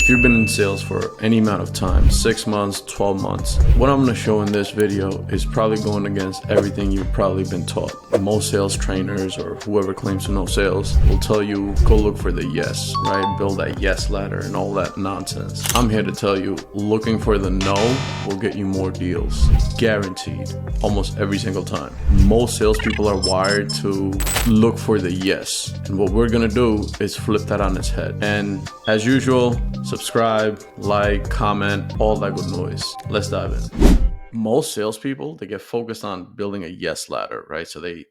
If you've been in sales for any amount of time, 6 months, 12 months, what I'm going to show in this video is probably going against everything you've probably been taught. Most sales trainers or whoever claims to know sales will tell you, go look for the yes, right? Build that yes ladder and all that nonsense. I'm here to tell you, looking for the no will get you more deals. Guaranteed. Almost every single time. Most salespeople are wired to look for the yes. And what we're going to do is flip that on its head. And as usual, subscribe, like, comment, all that good noise. Let's dive in. Most salespeople, they get focused on building a yes ladder, right? So they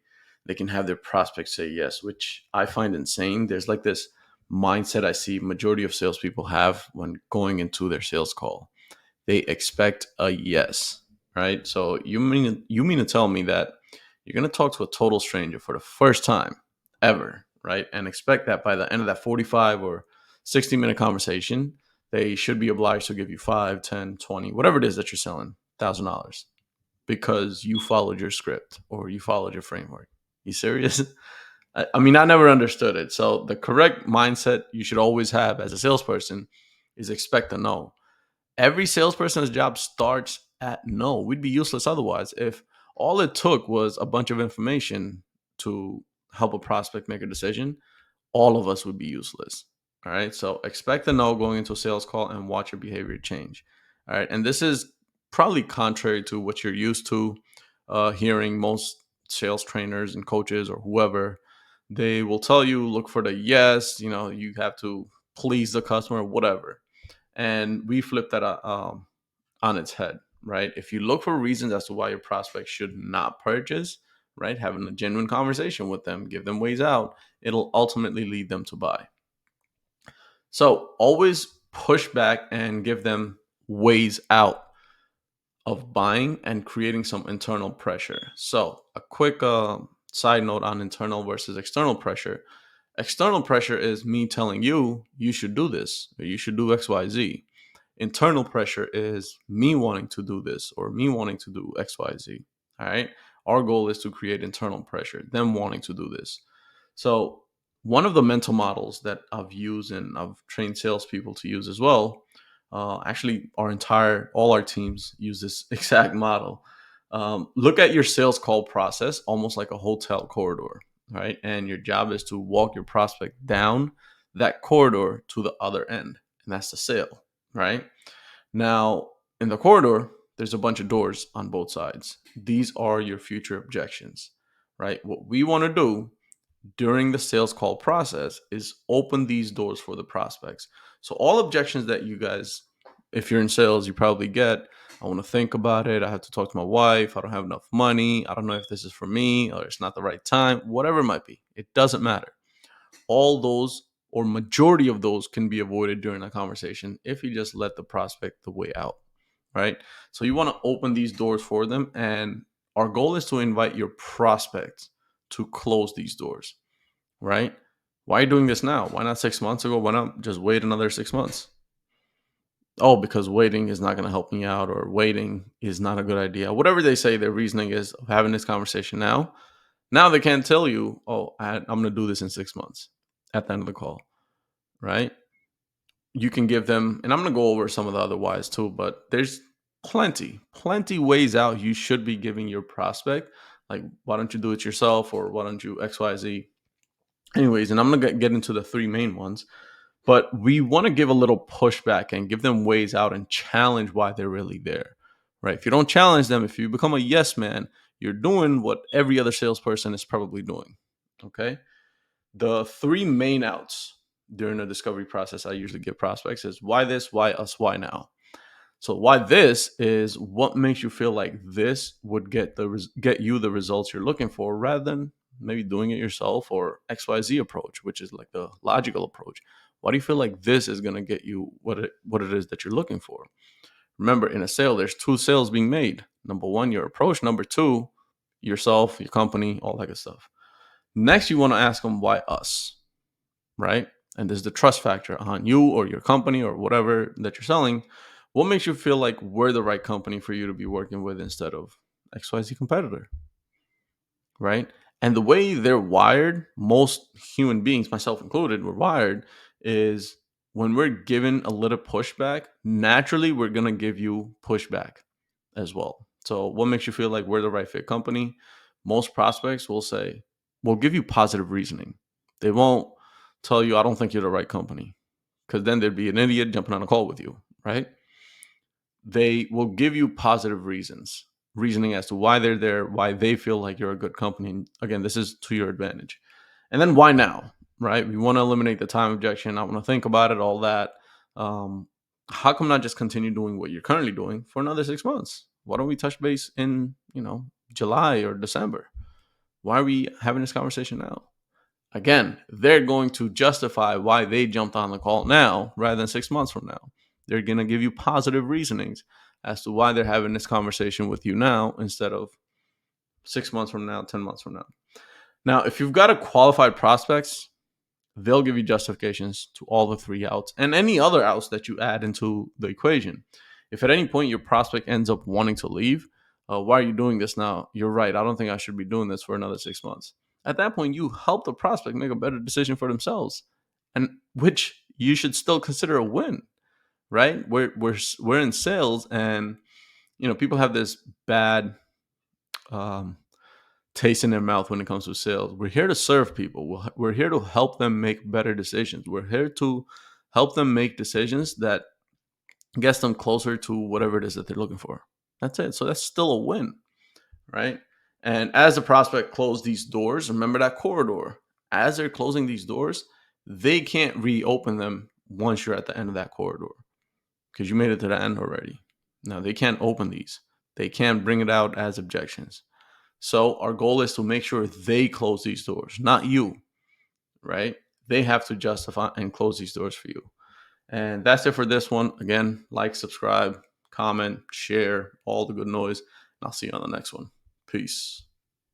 can have their prospects say yes, which I find insane. There's like this mindset I see majority of salespeople have when going into their sales call. They expect a yes, right? So you mean to tell me that you're going to talk to a total stranger for the first time ever, right? And expect that by the end of that 45 or 60-minute conversation, they should be obliged to give you 5, 10, 20, whatever it is that you're selling, $1,000 because you followed your script or you followed your framework. You serious? I mean, I never understood it. So the correct mindset you should always have as a salesperson is expect a no. Every salesperson's job starts at no. We'd be useless otherwise. If all it took was a bunch of information to help a prospect make a decision, all of us would be useless. All right. So expect a no going into a sales call and watch your behavior change. All right. And this is probably contrary to what you're used to hearing most sales trainers and coaches or whoever. They will tell you, look for the yes, you have to please the customer, whatever. And we flip that on its head, right? If you look for reasons as to why your prospect should not purchase, right, having a genuine conversation with them, give them ways out, it'll ultimately lead them to buy. So always push back and give them ways out of buying and creating some internal pressure. So a quick side note on internal versus external pressure. External pressure is me telling you, you should do this, or you should do XYZ. Internal pressure is me wanting to do this or me wanting to do XYZ. All right. Our goal is to create internal pressure, them wanting to do this. So, one of the mental models that I've used and I've trained salespeople to use as well, actually, all our teams use this exact model. Look at your sales call process almost like a hotel corridor, right? And your job is to walk your prospect down that corridor to the other end, and that's the sale, right? Now, in the corridor, there's a bunch of doors on both sides. These are your future objections, right? What we want to do during the sales call process is open these doors for the prospects. So all objections that you guys, if you're in sales, you probably get, I want to think about it. I have to talk to my wife. I don't have enough money. I don't know if this is for me or it's not the right time, whatever it might be. It doesn't matter. All those or majority of those can be avoided during a conversation if you just let the prospect the way out, right? So you want to open these doors for them. And our goal is to invite your prospects to close these doors, right? Why are you doing this now? Why not 6 months ago? Why not just wait another 6 months? Oh, because waiting is not going to help me out, or waiting is not a good idea. Whatever they say, their reasoning is of having this conversation now. Now they can't tell you, oh, I'm going to do this in 6 months at the end of the call, right? You can give them, and I'm going to go over some of the other whys too, but there's plenty ways out you should be giving your prospect. Like, why don't you do it yourself? Or why don't you XYZ? Anyways, and I'm going to get into the three main ones, but we want to give a little pushback and give them ways out and challenge why they're really there, right? If you don't challenge them, if you become a yes man, you're doing what every other salesperson is probably doing, okay? The three main outs during the discovery process I usually give prospects is why this, why us, why now. So why this is what makes you feel like this would get you the results you're looking for, rather than maybe doing it yourself or XYZ approach, which is like the logical approach. Why do you feel like this is going to get you what it is that you're looking for? Remember, in a sale, there's two sales being made. Number one, your approach. Number two, yourself, your company, all that good stuff. Next, you want to ask them why us, right? And there's the trust factor on you or your company or whatever that you're selling. What makes you feel like we're the right company for you to be working with instead of XYZ competitor, right? And the way they're wired, most human beings, myself included, were wired is when we're given a little pushback, naturally we're going to give you pushback as well. So what makes you feel like we're the right fit company? Most prospects will give you positive reasoning. They won't tell you, I don't think you're the right company, because then there'd be an idiot jumping on a call with you, right? They will give you positive reasoning as to why they're there, why they feel like you're a good company. And again, this is to your advantage. And then why now, right? We want to eliminate the time objection. I want to think about it, all that. Um, how come not just continue doing what you're currently doing for another 6 months? Why don't we touch base in, July or December? Why are we having this conversation now? Again, they're going to justify why they jumped on the call now rather than 6 months from now. They're going to give you positive reasonings as to why they're having this conversation with you now instead of 6 months from now, 10 months from now. Now, if you've got a qualified prospects, they'll give you justifications to all the 3 outs and any other outs that you add into the equation. If at any point your prospect ends up wanting to leave, why are you doing this now? You're right. I don't think I should be doing this for another 6 months. At that point, you help the prospect make a better decision for themselves, and which you should still consider a win, right? We're in sales, and people have this bad taste in their mouth when it comes to sales. We're here to serve people. We're here to help them make better decisions. We're here to help them make decisions that gets them closer to whatever it is that they're looking for. That's it. So that's still a win, right? And as the prospect closes these doors, remember that corridor. As they're closing these doors, they can't reopen them once you're at the end of that corridor because you made it to the end already. Now they can't open these. They can't bring it out as objections. So our goal is to make sure they close these doors, not you, right? They have to justify and close these doors for you. And that's it for this one. Again, like, subscribe, comment, share, all the good noise. And I'll see you on the next one. Peace.